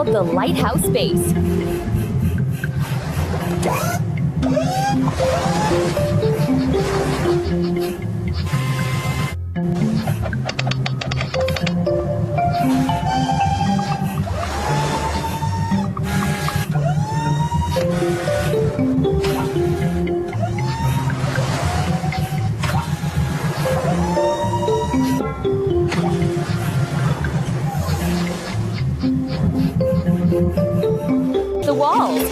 build the lighthouse base. The walls.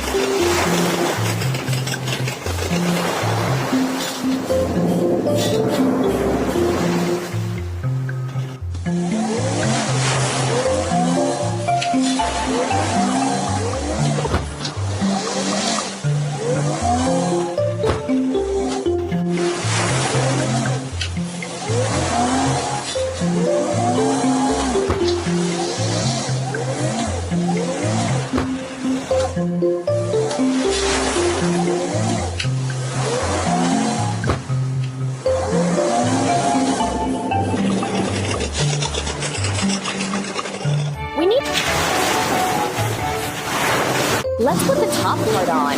Let's put the top part on.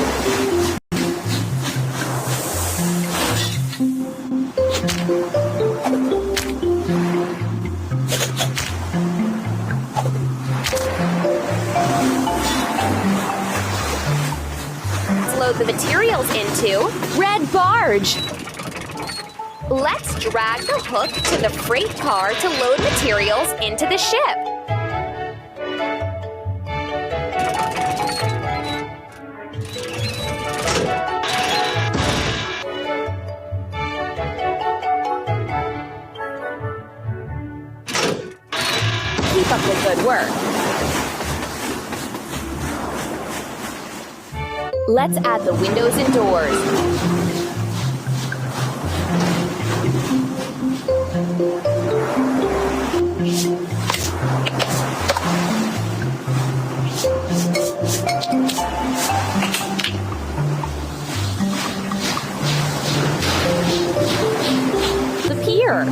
Let's load the materials into red barge. Let's drag the hook to the freight car to load materials into the ship. Keep up the good work. Let's add the windows and doors. The pier.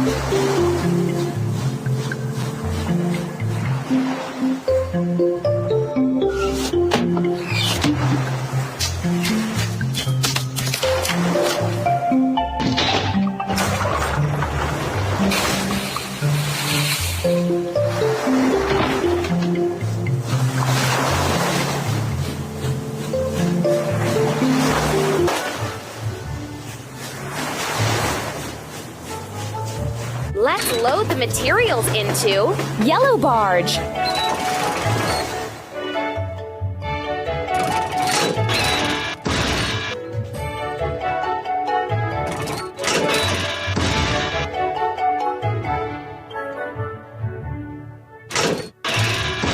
Let's load the materials into yellow barge.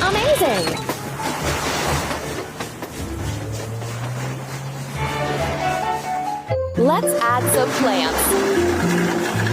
Amazing! Let's add some plants.